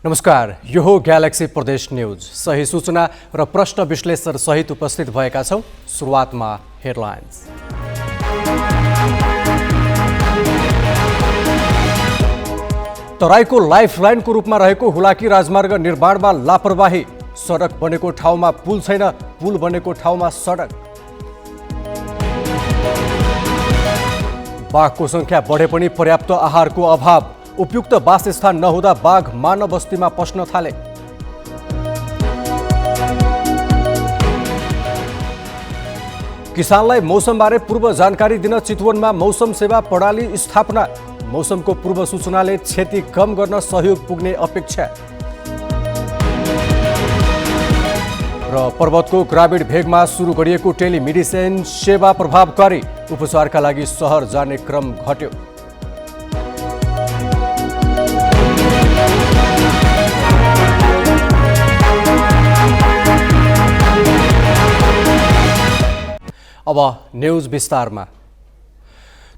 नमस्कार, यो हो ग्यालेक्सी प्रदेश न्यूज। सही सूचना र प्रश्न विश्लेषण सहित उपस्थित भएका छौं। सुरुवातमा हेडलाइन्स। तराईको लाइफलाइनको रूपमा रहेको हुलाकी राजमार्ग निर्माणमा लापरवाही। सडक बनेको ठाउँमा पुल छैन, पुल बनेको ठाउँमा सडक। बाघको संख्या बढे पनि पर्याप्त आहारको अभाव। उपयुक्त वासस्थान नहुँदा बाघ मानव बस्तीमा पस्न थाले। किसानलाई मौसमबारे पूर्व जानकारी दिन चितवनमा मौसम सेवा प्रणाली स्थापना। मौसमको पूर्व सूचनाले क्षति कम गर्न सहयोग पुग्ने अपेक्षा। र पर्वतको ग्रामीण भेगमा सुरु गरिएको टेलिमेडिसिन सेवा प्रभावकारी। उपचारका लागि शहर जाने क्रम घट्यो। अब न्यूज विस्तारमा।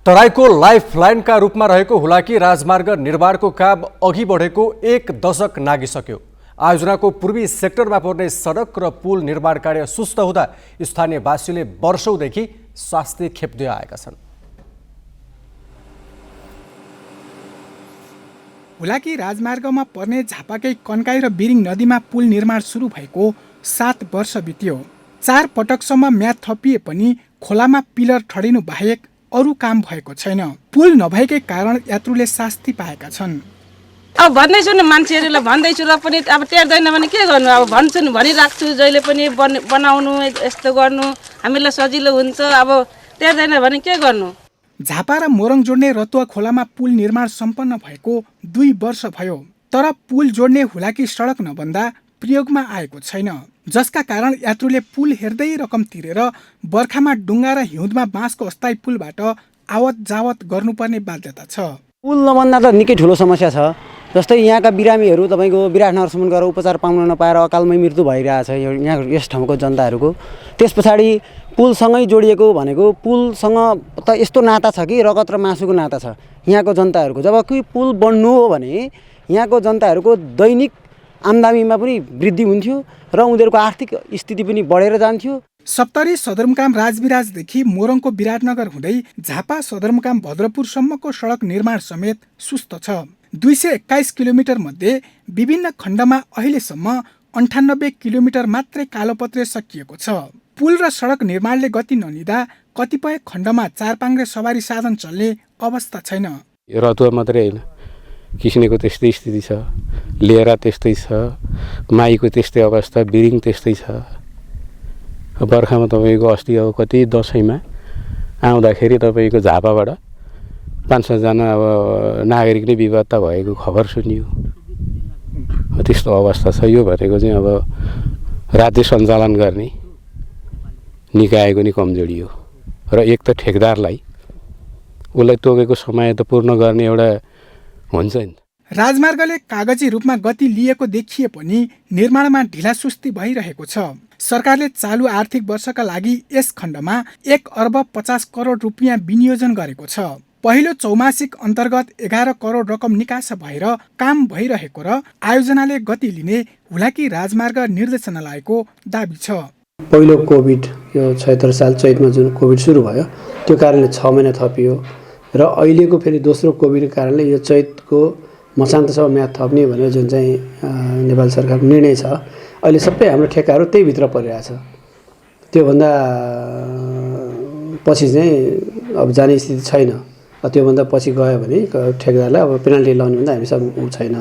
तराईको लाइफलाइनका रूपमा रहेको हुलाकी राजमार्ग निर्माणको काम अघि बढेको 1 दशक नागिसक्यो। आयोजनाको पूर्वी सेक्टरमा पर्ने सडक र पुल निर्माण कार्य सुस्त हुँदा स्थानीयवासीले वर्षौंदेखि शास्ति खेप्दै आएका छन्। हुलाकी राजमार्गमा पर्ने झापाकै कन्काई र बिरिङ नदीमा पुल निर्माण सुरु भएको 7 वर्ष बित्यो। 4 पटकसम्म म्याद थपिए पनि खोलामा पिलर ठडिनु बाहेक अरू काम भएको छैन। पुल नभएकै कारण यात्रुले शास्ति पाएका छन्। अब भन्दैछु नि, मान्छेहरूले भन्दैछु र पनि अब टेर्दैन भने के गर्नु। अब भन्छु नि, भनिराख्छु जहिले पनि बनाउनु, यस्तो गर्नु हामीलाई सजिलो हुन्छ। अब टेर्दैन भने के गर्नु। झापा र मोरङ जोड्ने रतुवा खोलामा पुल निर्माण सम्पन्न भएको 2 वर्ष भयो, तर पुल जोड्ने हुलाकी सडक नबन्दा प्रयोगमा आएको छैन, जसका कारण यात्रुले पुल हेर्दै रकम तिरेर बर्खामा डुङ्गा र हिउँदमा बाँसको अस्थायी पुलबाट आवत जावत गर्नुपर्ने बाध्यता छ। पुल नबन्दा त निकै ठुलो समस्या छ। जस्तै यहाँका बिरामीहरू तपाईँको विराटनगरसम्म गएर उपचार पाउन नपाएर अकालमै मृत्यु भइरहेछ यहाँ यस ठाउँको जनताहरूको। त्यस पछाडि पुलसँगै जोडिएको भनेको पुलसँग त यस्तो नाता छ कि रगत र मासुको नाता छ यहाँको जनताहरूको। जब कि पुल बन्नु हो भने यहाँको जनताहरूको दैनिक आम्दानीमा पनि वृद्धि हुन्थ्यो र उनीहरूको आर्थिक स्थिति पनि बढेर जान्थ्यो। सप्तरी सदरमुकाम राजविराजदेखि मोरङको विराटनगर हुँदै झापा सदरमुकाम भद्रपुरसम्मको सडक निर्माण समेत सुस्त छ। 221 किलोमिटर मध्ये विभिन्न खण्डमा अहिलेसम्म 98 किलोमिटर मात्रै कालोपत्रे सकिएको छ। पुल र सडक निर्माणले गति नलिँदा कतिपय खण्डमा 4 पाङ्ग्रे सवारी साधन चल्ने अवस्था छैन। रतुवा मात्रै होइन, किस्नेको त्यस्तै स्थिति छ, लिएर त्यस्तै छ, माईको त्यस्तै अवस्था, बिरिङ त्यस्तै छ। बर्खामा तपाईँको अस्ति अब कति दसैँमा आउँदाखेरि तपाईँको झापाबाट 500 जना अब नागरिक नै विवादता भएको खबर सुनियो। त्यस्तो अवस्था छ। यो भनेको चाहिँ अब राज्य सञ्चालन गर्ने निकायको नि कमजोरी हो र एक त ठेकदारलाई उसलाई तोकेको समय त पूर्ण गर्ने एउटा हुन्छ नि। राजमार्गले कागजी रूपमा गति लिएको देखिए पनि निर्माणमा ढिलासुस्ती भइरहेको छ। सरकारले चालु आर्थिक वर्षका लागि यस खण्डमा 1 अर्ब 50 करोड रुपियाँ विनियोजन गरेको छ। पहिलो चौमासिक अन्तर्गत 11 करोड रकम निकास भएर काम भइरहेको र आयोजनाले गति लिने हुलाकी राजमार्ग निर्देशनालयको दाबी छ। पहिलो कोभिड यो 76 साल चैतमा जुन कोभिड सुरु भयो त्यो कारणले 6 महिना थपियो र अहिलेको फेरि दोस्रो कोभिडको कारणले यो चैतको मसान्तसम्म म्याद थप्ने भनेर जुन चाहिँ नेपाल सरकारको निर्णय छ, अहिले सबै हाम्रो ठेक्काहरू त्यही भित्र परिरहेछ। त्योभन्दा पछि चाहिँ अब जाने स्थिति छैन। त्योभन्दा पछि गयो भने ठेकेदारलाई अब पेनाल्टी लाउने भन्दा हामीसँग छैन।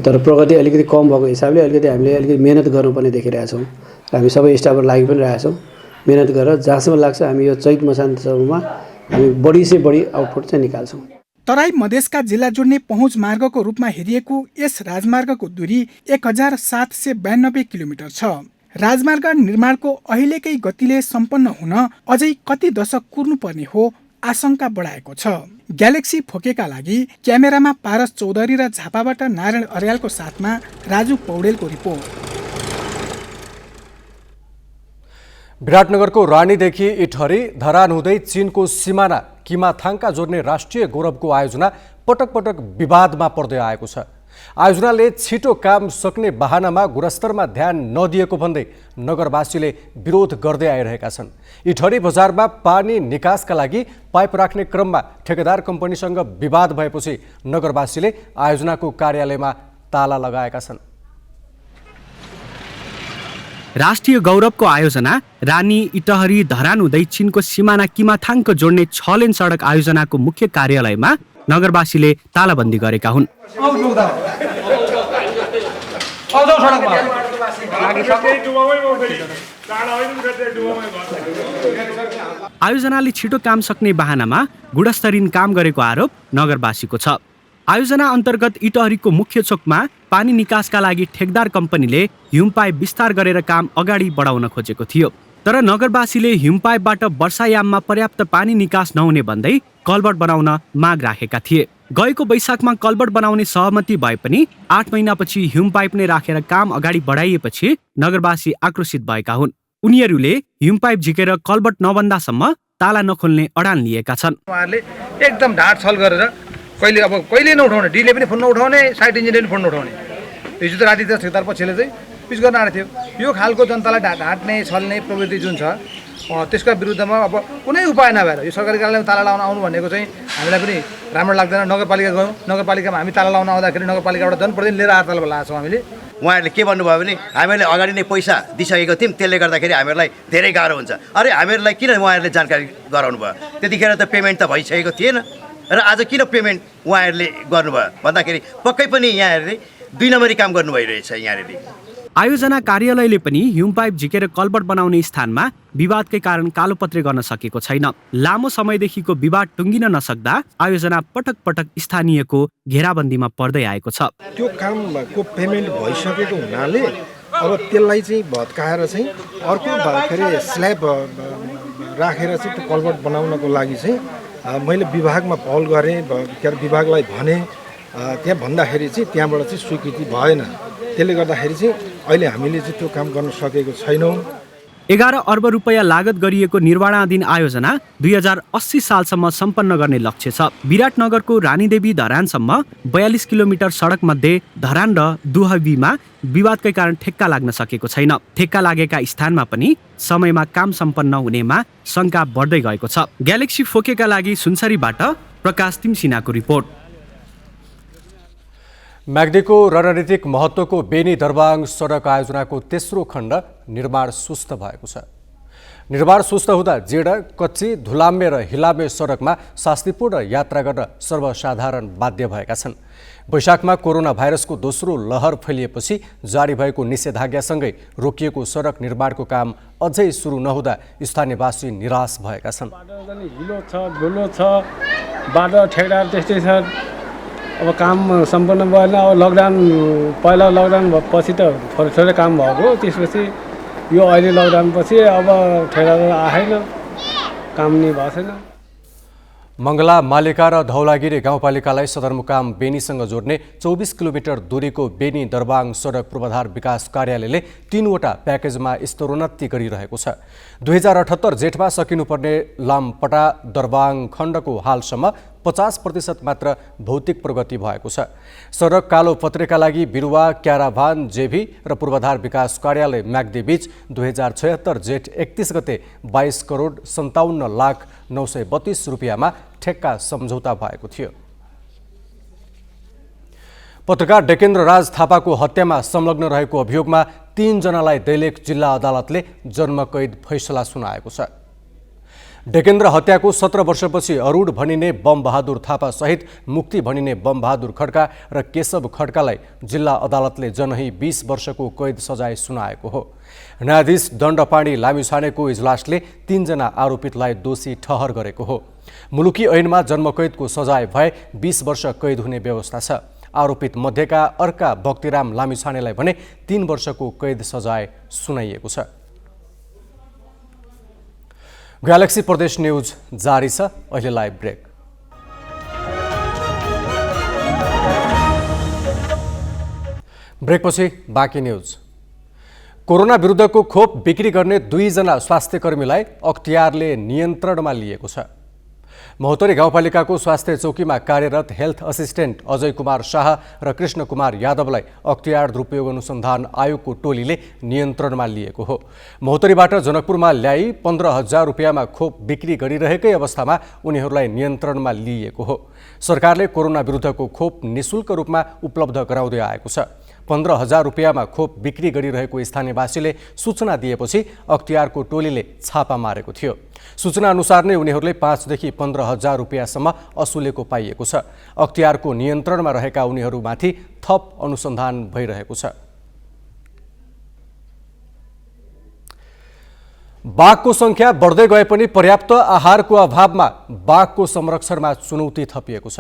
तर प्रगति अलिकति कम भएको हिसाबले हामीले अलिकति मेहनत गर्नुपर्ने देखिरहेछौँ। हामी सबै स्टाफहरू लागि पनि रहेछौँ। मेहनत गरेर जहाँसम्म लाग्छ हामी यो चैत मसान्तसम्ममा हामी बढी से बढी आउटपुट चाहिँ निकाल्छौँ। तराई मधेसका जिल्ला जोड्ने पहुँच मार्गको रूपमा हेरिएको यस राजमार्गको दूरी 1792 किलोमिटर छ। राजमार्ग निर्माणको अहिलेकै गतिले सम्पन्न हुन अझै कति दशक कुर्नुपर्ने हो आशंका बढाएको छ। ग्यालेक्सी फोकेका लागि क्यामेरामा पारस चौधरी र झापाबाट नारायण अर्यालको साथमा राजु पौडेलको रिपोर्ट। विराटनगरको रानीदेखि इटहरी धरान हुँदै चीनको सिमाना किमाथाङका जोड्ने राष्ट्रिय गौरवको आयोजना पटक पटक विवादमा पर्दै आएको छ। आयोजनाले छिटो काम सक्ने बहानामा गुणस्तरमा ध्यान नदिएको भन्दै नगरवासीले विरोध गर्दै आइरहेका छन्। इटहरी बजारमा पानी निकासका लागि पाइप राख्ने क्रममा ठेकेदार कम्पनीसँग विवाद भएपछि नगरवासीले आयोजनाको कार्यालयमा ताला लगाएका छन्। राष्ट्रिय गौरवको आयोजना रानी इटहरी धरान हुँदै चीनको सिमाना किमाथाङको जोड्ने 6 लेन सडक आयोजनाको मुख्य कार्यालयमा नगरवासीले तालाबन्दी गरेका हुन्। आयोजनाले छिटो काम सक्ने बहानामा गुणस्तरीन काम गरेको आरोप नगरवासीको छ। आयोजना अन्तर्गत इटहरीको मुख्य चोकमा पानी निकासका लागि ठेकदार कम्पनीले हिउँ पाइप विस्तार गरेर काम अगाडि बढाउन खोजेको थियो। तर नगरवासीले हिउँ पाइपबाट वर्षायाममा पर्याप्त पानी निकास नहुने भन्दै कल्भर्ट बनाउन माग राखेका थिए। गएको वैशाखमा कल्भर्ट बनाउने सहमति भए पनि 8 महिनापछि हिउँ पाइप नै राखेर काम अगाडि बढाइएपछि नगरवासी आक्रोशित भएका हुन्। उनीहरूले हिउँ पाइप झिकेर कल्भर्ट नबन्दासम्म ताला नखोल्ने अडान लिएका छन्। उहाँहरूले एकदम ढाड छल गरेर कहिले नउठाउने, डीले पनि फोन नउठाउने, साइट इन्जिनियरले पनि फोन नउठाउने। हिजो त राति त ठेकदार पक्षले चाहिँ पिच गर्न आएको थियो। यो खालको जनतालाई ढाँट्ने छल्ने प्रवृत्ति जुन छ त्यसका विरुद्धमा अब कुनै उपाय नभएर यो सरकारी कार्यालयमा ताला लाउन आउनु भनेको चाहिँ हामीलाई पनि राम्रो लाग्दैन। नगरपालिका गयौँ, नगरपालिकामा हामी ताला लाउन आउँदाखेरि नगरपालिकाबाट जनप्रतिनिधि लिएर आर्ताल लगाएको छौँ हामीले। उहाँहरूले के भन्नुभयो भने हामीहरूले अगाडि नै पैसा दिइसकेको थियौँ, त्यसले गर्दाखेरि हामीहरूलाई धेरै गाह्रो हुन्छ। अरे हामीहरूलाई किन उहाँहरूले जानकारी गराउनु भयो? त्यतिखेर त पेमेन्ट त भइसकेको थिएन र आज किन पेमेन्ट उहाँहरूले गर्नुभयो भन्दाखेरि पक्कै पनि यहाँहरूले 2 नम्बरी काम गर्नु भइरहेछ। यहाँहरूले आयोजना कार्यालयले पनि हिउँ पाइप झिकेर कल्भर्ट बनाउने स्थानमा विवादकै कारण कालोपत्रे गर्न सकेको छैन। लामो समयदेखिको विवाद टुङ्गिन नसक्दा आयोजना पटक पटक स्थानीयको घेराबन्दीमा पर्दै आएको छ। त्यो कामको पेमेन्ट भइसकेको हुनाले अब त्यसलाई चाहिँ भत्काएर चाहिँ अर्को फेरि स्ल्याब राखेर चाहिँ त्यो कल्भर्ट बनाउनको लागि चाहिँ मैले विभागमा पहल गरेँ, विभागलाई भने त्यहाँ भन्दाखेरि चाहिँ त्यहाँबाट चाहिँ स्वीकृति भएन। त्यसले गर्दाखेरि चाहिँ अहिले हामीले चाहिँ त्यो काम गर्न सकेको छैनौँ। 11 अर्ब रुपैयाँ लागत गरिएको निर्माणाधीन आयोजना 2080 सालसम्म सम्पन्न गर्ने लक्ष्य छ। विराटनगरको रानीदेवी धरानसम्म 42 किलोमिटर सडक मध्ये धरान र दुहबीमा विवादकै कारण ठेक्का लाग्न सकेको छैन। ठेक्का लागेका स्थानमा पनि समयमा काम सम्पन्न हुनेमा शङ्का बढ्दै गएको छ। ग्यालेक्सी फोकेका लागि सुनसरीबाट प्रकाश तिमसिनाको रिपोर्ट। म्याग्दीको रणनीतिक महत्त्वको बेनी दरबाङ सडक आयोजनाको तेस्रो खण्ड निर्माण सुस्त भएको छ। निर्माण सुस्त हुँदा जेडा कच्ची धुलाम्बे र हिलाम्बे सडकमा शास्तिपूर्ण यात्रा गर्न सर्वसाधारण बाध्य भएका छन्। वैशाखमा कोरोना भाइरसको दोस्रो लहर फैलिएपछि जारी भएको निषेधाज्ञासँगै रोकिएको सडक निर्माणको काम अझै सुरु नहुँदा स्थानीयवासी निराश भएका छन्। हिलो छ, धुलो छ, बाटो ठेकदार त्यस्तै छ। अब काम सम्पन्न भएन। अब लकडाउन, पहिला लकडाउन पछि त थोरै थोरै काम भएको, त्यसपछि यो अहिले लकडाउन पछि अब ठेकदार आएन, काम नै भएको छैन। मङ्गला, मालेका र धौलागिरी गाउँपालिकालाई सदरमुकाम बेनीसँग जोड्ने 24 किलोमिटर दूरीको बेनी दरबाङ सडक पूर्वाधार विकास कार्यालयले 3वटा प्याकेजमा स्तरोन्नति गरिरहेको छ। 2078 जेठमा सकिनुपर्ने लामपटा दरबाङ खण्डको हालसम्म 50% मात्र भौतिक प्रगति भएको छ। सडक कालो पत्रेका लागि बिरुवा, क्याराभान, जेभी र पूर्वाधार विकास कार्यालय म्याग्दी बीच 2076 जेठ 31 गते 22 करोड 57 लाख 932 रुपियाँमा ठेक्का सम्झौता भएको थियो। पत्रकार डेकेन्द्र राज थापाको हत्यामा संलग्न रहेको अभियोगमा 3 जनालाई दैलेख जिल्ला अदालतले जन्मकैद फैसला सुनाएको छ। डेकेन्द्र हत्याको 17 वर्षपछि अरूढ भनिने बम बहादुर थापा सहित मुक्ति भनिने बम बहादुर खड्का र केशव खड्कालाई जिल्ला अदालतले जनही 20 वर्षको कैद सजाय सुनाएको हो। न्यायाधीश दण्डपाणी लामिछानेको इजलासले 3 जना आरोपितलाई दोषी ठहर गरेको हो। मुलुकी ऐनमा जन्मकैदको सजाय भए 20 वर्ष कैद हुने व्यवस्था छ। आरोपित मध्येका अर्का भक्तिराम लामिछानेलाई भने 3 वर्षको कैद सजाय सुनाइएको छ। ग्यालेक्सी प्रदेश न्यूज जारी छ। अहिले लाइभ ब्रेक। ब्रेकपछि बाँकी न्यूज। कोरोना विरुद्धको खोप बिक्री गर्ने 2 जना स्वास्थ्यकर्मीलाई अख्तियारले नियन्त्रणमा लिएको छ। महोत्तरी गाउँपालिकाको स्वास्थ्य चौकीमा कार्यरत हेल्थ असिस्टेन्ट अजय कुमार शाह र कृष्ण कुमार यादवलाई अख्तियार दुरुपयोग अनुसन्धान आयोगको टोलीले नियन्त्रणमा लिएको हो। महोत्तरीबाट जनकपुरमा ल्याई 15,000 रुपियाँमा खोप बिक्री गरिरहेकै अवस्थामा उनीहरूलाई नियन्त्रणमा लिएको हो। सरकारले कोरोना विरुद्धको खोप निशुल्क रूपमा उपलब्ध गराउँदै आएको छ। 15,000 रुपियाँमा खोप बिक्री गरिरहेको स्थानीयवासीले सूचना दिएपछि अख्तियारको टोलीले छापा मारेको थियो। सूचना अनुसार नै उनीहरूले 5,000 देखि 15,000 रुपियाँसम्म असुलेको पाइएको छ। अख्तियारको नियन्त्रणमा रहेका उनीहरूमाथि थप अनुसन्धान भइरहेको छ। बाघको संख्या बढ्दै गए पनि पर्याप्त आहारको अभावमा बाघको संरक्षणमा चुनौती थपिएको छ।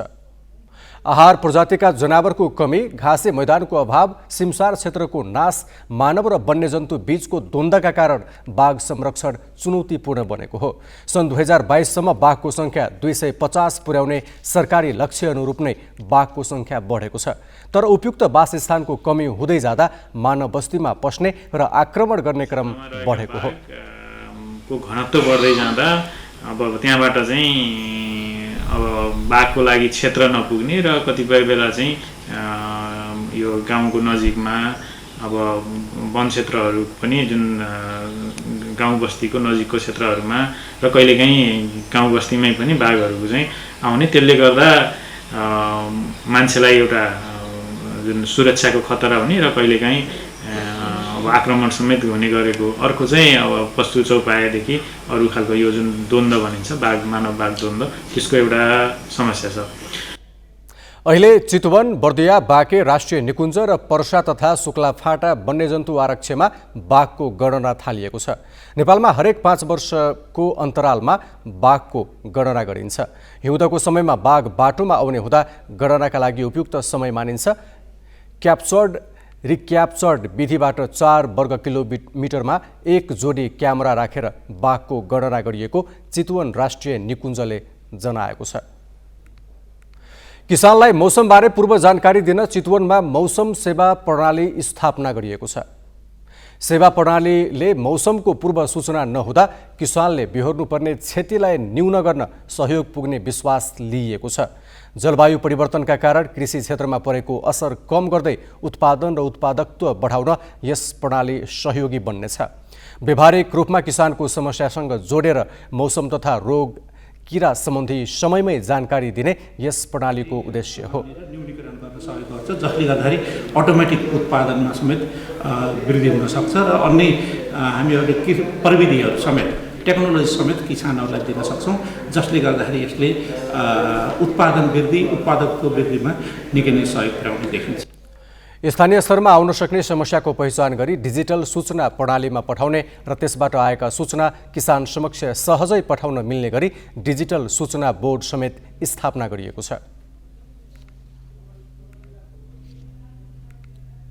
आहार प्रजातिका जनावरको कमी, घाँसे मैदानको अभाव, सिमसार क्षेत्रको नाश, मानव र वन्यजन्तु बीचको द्वन्द्वका कारण बाघ संरक्षण चुनौतीपूर्ण बनेको हो। सन् 2022 सम्म बाघको संख्या 250 पुर्याउने सरकारी लक्ष्य अनुरूप नै बाघको संख्या बढेको छ। तर उपयुक्त वासस्थानको कमी हुँदै जाँदा मानव बस्तीमा पस्ने र आक्रमण गर्ने क्रम बढेको हो। को घनत्व बढ्दै जाँदा अब त्यहाँबाट चाहिँ अब बाघको लागि क्षेत्र नपुग्ने र कतिपय बेला चाहिँ यो गाउँको नजिकमा अब वन क्षेत्रहरू पनि जुन गाउँ बस्तीको नजिकको क्षेत्रहरूमा र कहिलेकाहीँ गाउँ बस्तीमै पनि बाघहरूको चाहिँ आउने, त्यसले गर्दा मान्छेलाई एउटा जुन सुरक्षाको खतरा हुने र कहिलेकाहीँ अब आक्रमण समेत हुने गरेको। अर्को चाहिँ अब पशु चौपायादेखि अरू खालको यो जुन द्वन्द्व भनिन्छ बाघ मानव बाघ द्वन्द्व, त्यसको एउटा समस्या छ। अहिले चितवन, बर्दिया, बाँके राष्ट्रिय निकुञ्ज र पर्सा तथा शुक्लाफाटा वन्यजन्तु आरक्षमा बाघको गणना थालिएको छ। नेपालमा हरेक 5 वर्षको अन्तरालमा बाघको गणना गरिन्छ। हिउँदको समयमा बाघ बाटोमा आउने हुँदा गणनाका लागि उपयुक्त समय मानिन्छ। रिक्याप्चर्ड विधिबाट 4 वर्ग किलोमिटरमा 1 जोडी क्यामेरा राखेर बाघको गणना गरिएको चितवन राष्ट्रिय निकुञ्जले जनाएको छ। किसानलाई मौसमबारे पूर्व जानकारी दिन चितवनमा मौसम सेवा प्रणाली स्थापना गरिएको छ। सेवा प्रणालीले मौसमको पूर्व सूचना नहुँदा किसानले बिहोर्नुपर्ने क्षतिलाई न्यून गर्न सहयोग पुग्ने विश्वास लिइएको छ। जलवायु परिवर्तनका कारण कृषि क्षेत्रमा परेको असर कम गर्दै उत्पादन र उत्पादकत्व बढाउन यस प्रणाली सहयोगी बन्नेछ। व्यवहारिक रूपमा किसानको समस्यासँग जोडेर मौसम तथा रोग किरा सम्बन्धी समयमै जानकारी दिने यस प्रणालीको उद्देश्य हो। न्यूनीकरण गर्न सहयोग गर्छ, जसले गर्दाखेरि अटोमेटिक उत्पादनमा समेत वृद्धि हुन सक्छ र अन्य हामीहरूले प्रविधिहरू समेत टेक्नोलोजी समेत किसानहरूलाई दिन सक्छौँ, जसले गर्दाखेरि यसले उत्पादन वृद्धि उत्पादकको वृद्धिमा निकै नै सहयोग पुर्याउने देखिन्छ। स्थानीय स्तरमा आउन सक्ने समस्याको पहिचान गरी डिजिटल सूचना प्रणालीमा पठाउने र त्यसबाट आएका सूचना किसान समक्ष सहजै पठाउन मिल्ने गरी डिजिटल सूचना बोर्ड समेत स्थापना गरिएको छ।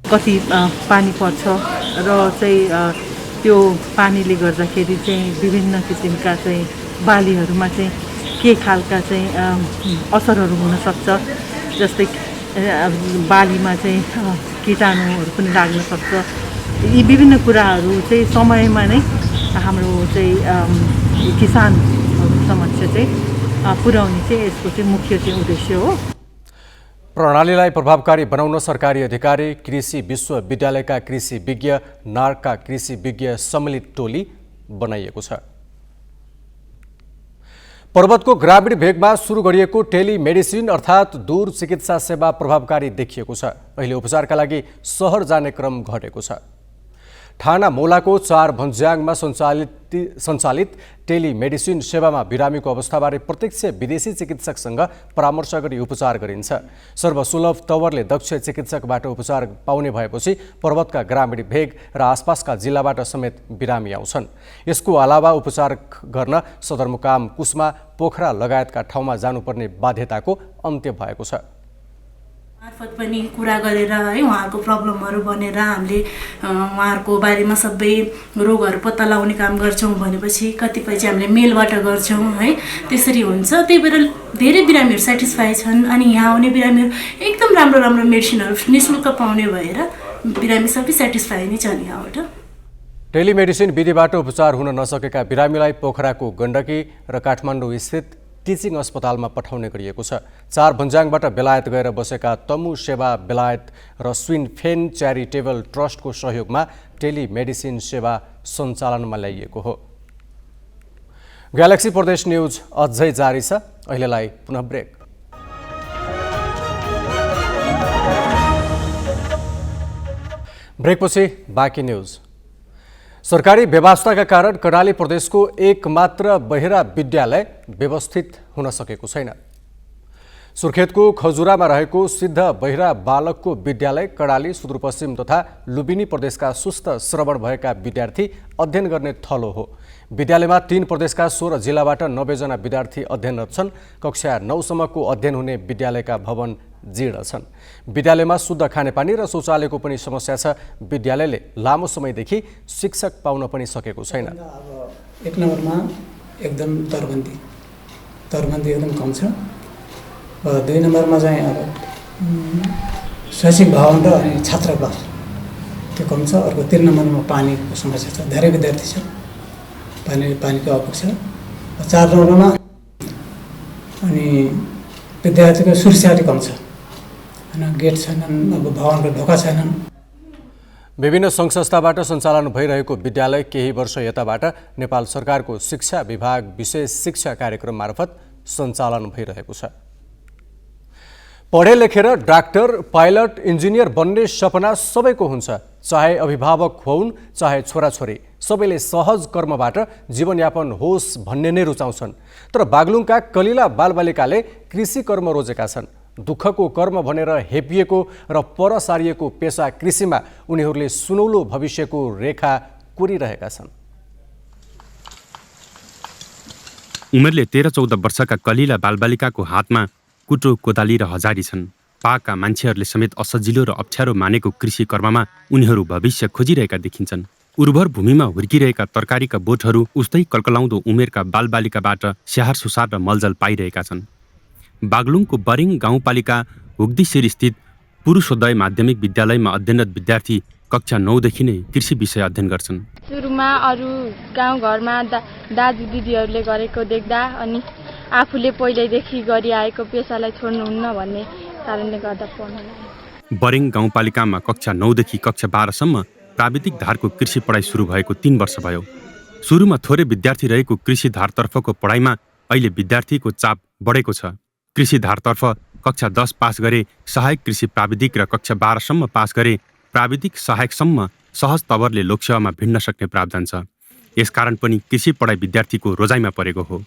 कति पानी पर्छ र चाहिँ त्यो पानीले गर्दाखेरि चाहिँ विभिन्न किसिमका चाहिँ बालीहरूमा चाहिँ के खालका चाहिँ असरहरू हुन सक्छ, जस्तै बालीमा चाहिँ कीटाणुहरू पनि लाग्न सक्छ। यी विभिन्न कुराहरू चाहिँ समयमा नै हाम्रो चाहिँ किसानहरू समक्ष चाहिँ पुर्याउने चाहिँ यसको चाहिँ मुख्य चाहिँ उद्देश्य हो। प्रणालीलाई प्रभावकारी बनाउन सरकारी अधिकारी, कृषि विश्वविद्यालयका कृषि विज्ञ, नार्कका कृषि विज्ञ सम्मिलित टोली बनाइएको छ। पर्वतको ग्रामीण भेगमा सुरु गरिएको टेलिमेडिसिन अर्थात् दूर चिकित्सा सेवा प्रभावकारी देखिएको छ। अहिले उपचारका लागि सहर जाने क्रम घटेको छ। ठाना मौलाको 4 भन्ज्याङमा सञ्चालित टेलिमेडिसिन सेवामा बिरामीको अवस्थाबारे प्रत्यक्ष विदेशी चिकित्सकसँग परामर्श गरी उपचार गरिन्छ। सर्वसुलभ तवरले दक्ष चिकित्सकबाट उपचार पाउने भएपछि पर्वतका ग्रामीण भेग र आसपासका जिल्लाबाट समेत बिरामी आउँछन्। यसको अलावा उपचार गर्न सदरमुकाम, कुस्मा, पोखरा लगायतका ठाउँमा जानुपर्ने बाध्यताको अन्त्य भएको छ। मार्फत पनि कुरा गरेर है उहाँहरूको प्रब्लमहरू भनेर हामीले उहाँहरूको बारेमा सबै रोगहरू पत्ता लगाउने काम गर्छौँ भनेपछि कतिपय चाहिँ हामीले मेलबाट गर्छौँ है, त्यसरी हुन्छ। त्यही भएर धेरै बिरामीहरू सेटिस्फाई छन् अनि यहाँ आउने बिरामीहरू एकदम राम्रो राम्रो मेडिसिनहरू निःशुल्क पाउने भएर बिरामी सबै सेटिस्फाई नै छन् यहाँबाट। टेलिमेडिसिन विधिबाट उपचार हुन नसकेका बिरामीलाई पोखराको गण्डकी र काठमाडौँ स्थित टिचिङ अस्पतालमा पठाउने गरिएको छ। 4 भन्ज्याङबाट बेलायत गएर बसेका तमु सेवा बेलायत र स्विन फेन च्यारिटेबल ट्रस्टको सहयोगमा टेलिमेडिसिन सेवा सञ्चालनमा ल्याइएको हो। ग्यालेक्सी प्रदेश न्युज अझै जारी छ। अहिलेलाई पुनः ब्रेक। ब्रेकपछि बाँकी न्युज। सरकारी व्यवस्थाका कारण कर्णाली प्रदेशको एकमात्र बहिरा विद्यालय व्यवस्थित हुन सकेको छैन। सुर्खेतको खजुरामा रहेको सिद्ध बहिरा बालकको विद्यालय कर्णाली सुदूरपश्चिम तथा लुम्बिनी प्रदेशका सुस्त श्रवण भएका विद्यार्थी अध्ययन गर्ने थलो हो। विद्यालयमा 3 प्रदेशका 16 जिल्लाबाट 90 जना विद्यार्थी अध्ययनरत छन्। कक्षा 9 सम्मको अध्ययन हुने विद्यालयका भवन जीर्ण छन्। विद्यालयमा शुद्ध खानेपानी र शौचालयको पनि समस्या छ। विद्यालयले लामो समयदेखि शिक्षक पाउन पनि सकेको छैन। अब 1 नम्बरमा एकदम दरबन्दी एकदम कम छ। 2 नम्बरमा चाहिँ अब शैक्षिक भवन र अनि छात्रावास त्यो कम छ। अर्को 3 नम्बरमा पानीको समस्या छ। धेरै विद्यार्थी छ, पानीको अभाव छ। 4 नम्बरमा अनि विद्यार्थीको सुरक्षा कम छ, होइन, गेट छैनन्, अब भवनको ढोका छैनन्। विभिन्न सङ्घ संस्थाबाट सञ्चालन भइरहेको विद्यालय केही वर्ष यताबाट नेपाल सरकारको शिक्षा विभाग विशेष शिक्षा कार्यक्रम मार्फत सञ्चालन भइरहेको छ। पढे लेखेर डाक्टर, पाइलट, इन्जिनियर बन्ने सपना सबैको हुन्छ। चाहे अभिभावक होउन् चाहे छोराछोरी, सबैले सहज कर्मबाट जीवनयापन होस् भन्ने नै रुचाउँछन्। तर बागलुङका कलिला बालबालिकाले कृषि कर्म रोजेका छन्। दुःखको कर्म भनेर हेपिएको र पर सारिएको पेसा कृषिमा उनीहरूले सुनौलो भविष्यको रेखा कोरिरहेका छन्। उमेरले 13-14 वर्षका कलिला बालबालिकाको हातमा कुटो, कोदाली र हजारी छन्। पाका मान्छेहरूले समेत असजिलो र अप्ठ्यारो मानेको कृषि कर्ममा उनीहरू भविष्य खोजिरहेका देखिन्छन्। उर्वर भूमिमा हुर्किरहेका तरकारीका बोटहरू उस्तै कल्कलाउँदो उमेरका बालबालिकाबाट स्याहार सुसार र मलजल पाइरहेका छन्। बागलुङको बरिङ गाउँपालिका हुग्दीशिर स्थित पुरुषोदय माध्यमिक विद्यालयमा अध्ययनरत विद्यार्थी कक्षा 9 देखि नै कृषि विषय अध्ययन गर्छन्। सुरुमा अरू गाउँघरमा दाजु दिदीहरूले गरेको देख्दा अनि आफूले पहिल्यैदेखि गरिआएको पेसालाई छोड्नुहुन्न भन्ने कारणले गर्दा पढ्न लाग्यो। बरिङ गाउँपालिकामा कक्षा 9 देखि कक्षा 12 सम्म प्राविधिक धारको कृषि पढाइ सुरु भएको 3 वर्ष भयो। सुरुमा थोरै विद्यार्थी रहेको कृषि धारतर्फको पढाइमा अहिले विद्यार्थीको चाप बढेको छ। कृषि धारतर्फ कक्षा 10 पास गरे सहायक कृषि प्राविधिक र कक्षा 12 सम्म पास गरे प्राविधिक सहायकसम्म सहज तवरले लोकसेवामा भिड्न सक्ने प्रावधान छ। यसकारण पनि कृषि पढाइ विद्यार्थीको रोजाइमा परेको हो।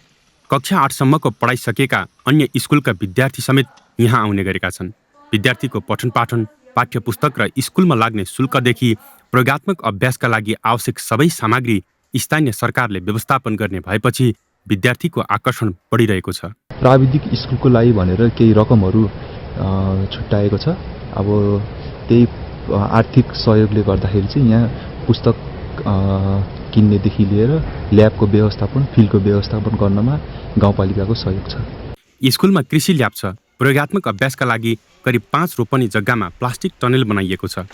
कक्षा 8 सम्मको पढाइ सकेका अन्य स्कुलका विद्यार्थी समेत यहाँ आउने गरेका छन्। विद्यार्थीको पठन पाठन, पाठ्य पुस्तक र स्कुलमा लाग्ने शुल्कदेखि प्रयोगात्मक अभ्यासका लागि आवश्यक सबै सामग्री स्थानीय सरकारले व्यवस्थापन गर्ने भएपछि विद्यार्थीको आकर्षण बढिरहेको छ। प्राविधिक स्कुलको लागि भनेर केही रकमहरू छुट्याएको छ। अब त्यही आर्थिक सहयोगले गर्दाखेरि चाहिँ यहाँ पुस्तक किन्नेदेखि लिएर ल्याबको व्यवस्थापन, फिल्डको व्यवस्थापन गर्नमा गाउँपालिकाको सहयोग छ। स्कुलमा कृषि ल्याब छ। प्रयोगात्मक अभ्यासका लागि करिब 5 रोपनी जग्गामा प्लास्टिक टनेल बनाइएको छ।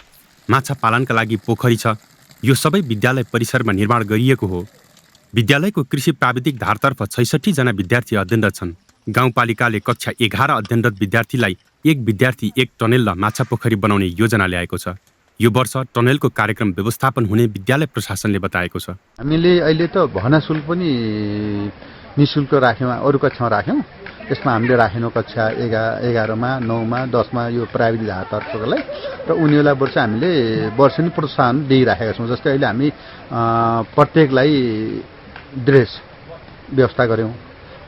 माछा पालनका लागि पोखरी छ। यो सबै विद्यालय परिसरमा निर्माण गरिएको हो। विद्यालयको कृषि प्राविधिक धारतर्फ 66 जना विद्यार्थी अध्ययनरत छन्। गाउँपालिकाले कक्षा 11 अध्ययनरत विद्यार्थीलाई एक विद्यार्थी एक टनेल र माछा पोखरी बनाउने योजना ल्याएको छ। यो वर्ष टनेलको कार्यक्रम व्यवस्थापन हुने विद्यालय प्रशासनले बताएको छ। हामीले अहिले त भर्ना शुल्क पनि निःशुल्क राख्यौँ, अरू कक्षामा राख्यौँ। यसमा हामीले राखेनौँ कक्षा 11मा, 9मा, 10मा यो प्राविधिक धारतर्फकोलाई र उनीहरूलाई वर्ष हामीले वर्षेनी प्रोत्साहन दिइराखेका छौँ। जस्तै अहिले हामी प्रत्येकलाई ड्रेस व्यवस्था गऱ्यौँ।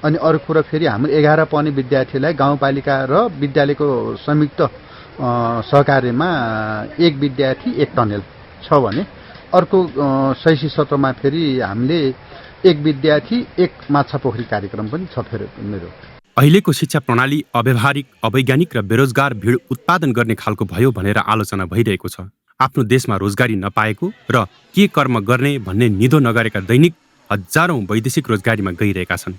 अनि अरू कुरा फेरि हाम्रो 11 पढ्ने विद्यार्थीलाई गाउँपालिका र विद्यालयको संयुक्त सहकार्यमा एक विद्यार्थी एक टनेल छ भने अर्को शैक्षिक सत्रमा फेरि हामीले एक विद्यार्थी एक माछा पोखरी कार्यक्रम पनि छ फेरि मेरो। अहिलेको शिक्षा प्रणाली अव्यावहारिक, अवैज्ञानिक र बेरोजगार भिड उत्पादन गर्ने खालको भयो भनेर आलोचना भइरहेको छ। आफ्नो देशमा रोजगारी नपाएको र के कर्म गर्ने भन्ने निदो नगरेका दैनिक हजारौं वैदेशिक रोजगारीमा गइरहेका छन्।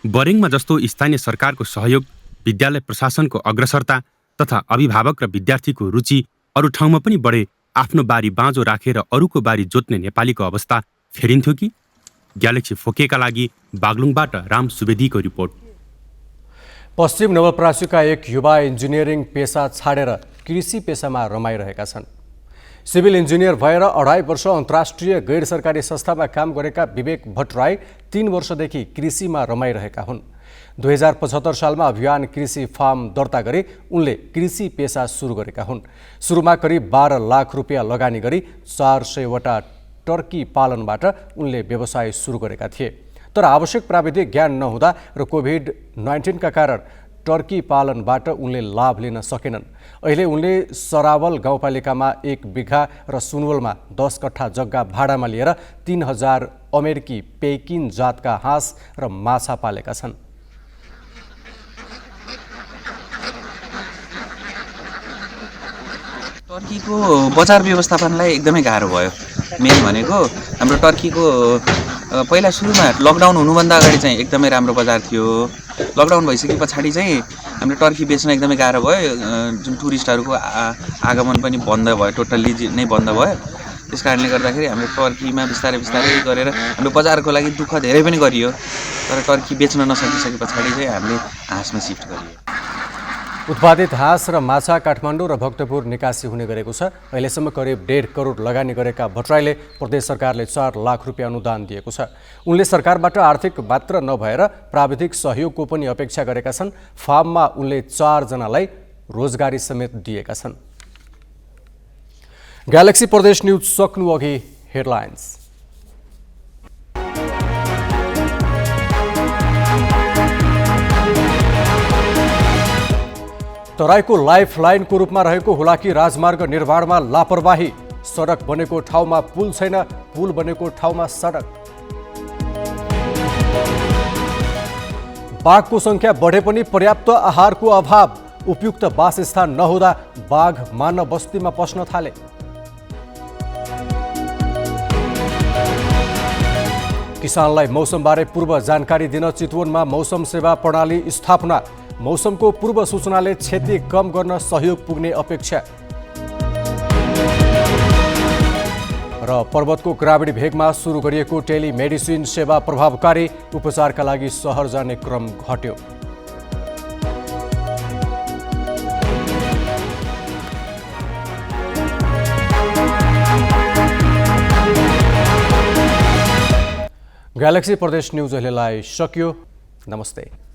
बरेङमा जस्तो स्थानीय सरकारको सहयोग, विद्यालय प्रशासनको अग्रसरता तथा अभिभावक र विद्यार्थीको रुचि अरू ठाउँमा पनि बढे आफ्नो बारी बाँझो राखेर अरूको बारी जोत्ने नेपालीको अवस्था फेरिन्थ्यो कि? ग्यालेक्सी फोकेका लागि बागलुङबाट राम सुवेदीको रिपोर्ट। पश्चिम नवलपरासीका एक युवा इन्जिनियरिङ पेसा छाडेर कृषि पेसामा रमाइरहेका छन्। सिभिल इन्जिनियर भएर 2.5 वर्ष अन्तर्राष्ट्रिय गैर सरकारी संस्थामा काम गरेका विवेक भट्टराई 3 वर्षदेखि कृषिमा रमाइरहेका हुन्। 2075 सालमा अभियान कृषि फार्म दर्ता गरी उनले कृषि पेसा सुरु गरेका हुन्। सुरुमा करिब 12 लाख रुपियाँ लगानी गरी 400 वटा टर्की पालनबाट उनले व्यवसाय सुरु गरेका थिए। तर आवश्यक प्राविधिक ज्ञान नहुँदा र कोभिड-19 का कारण टर्की पालनबाट उनले लाभ लिन सकेनन्। अहिले उनले सरावल गाउँपालिकामा 1 बिघा र सुनवलमा 10 कट्ठा जग्गा भाडामा लिएर 3000 अमेरिकी पेकिन जातका हाँस र माछा पालेका छन्। टर्कीको बजार व्यवस्थापनलाई एकदमै गाह्रो भयो। मेन भनेको हाम्रो टर्कीको पहिला सुरुमा लकडाउन हुनुभन्दा अगाडि चाहिँ एकदमै राम्रो बजार थियो। लकडाउन भइसके पछाडि चाहिँ हाम्रो टर्की बेच्न एकदमै गाह्रो भयो। जुन टुरिस्टहरूको आगमन पनि बन्द भयो, टोटल्ली नै बन्द भयो। त्यस कारणले गर्दाखेरि हाम्रो टर्कीमा बिस्तारै बिस्तारै गरेर हाम्रो बजारको लागि दुःख धेरै पनि गरियो। तर टर्की बेच्न नसकिसके पछाडि चाहिँ हामीले हाँसमा सिफ्ट गरियो। उत्पादित हाँस र माछा काठमाडौँ र भक्तपुर निकासी हुने गरेको छ। अहिलेसम्म करिब 1.5 करोड लगानी गरेका भट्टराईले प्रदेश सरकारले 4 लाख रुपियाँ अनुदान दिएको छ। उनले सरकारबाट आर्थिक मात्र नभएर प्राविधिक सहयोगको पनि अपेक्षा गरेका छन्। फार्ममा उनले 4 जनालाई रोजगारी समेत दिएका छन्। ग्यालेक्सी प्रदेश न्युज सक्नु अघि हेडलाइन्स। तराईको लाइफ लाइनको रूपमा रहेको हुलाकी राजमार्ग निर्माणमा लापरवाही। सडक बनेको ठाउँमा पुल छैन, पुल बनेको ठाउँमा सडक। बाघको संख्या बढे पनि पर्याप्त आहारको अभाव। उपयुक्त वासस्थान नहुँदा बाघ मानव बस्तीमा पस्न थाले। किसानलाई मौसमबारे पूर्व जानकारी दिन चितवनमा मौसम सेवा प्रणाली स्थापना। मौसमको पूर्व सूचनाले क्षति कम गर्न सहयोग पुग्ने अपेक्षा। र पर्वतको ग्रामीण भेगमा सुरु गरिएको टेलिमेडिसिन सेवा प्रभावकारी। उपचारका लागि सहर जाने क्रम घट्यो। ग्यालेक्सी प्रदेश न्युज अहिलेलाई सकियो। नमस्ते।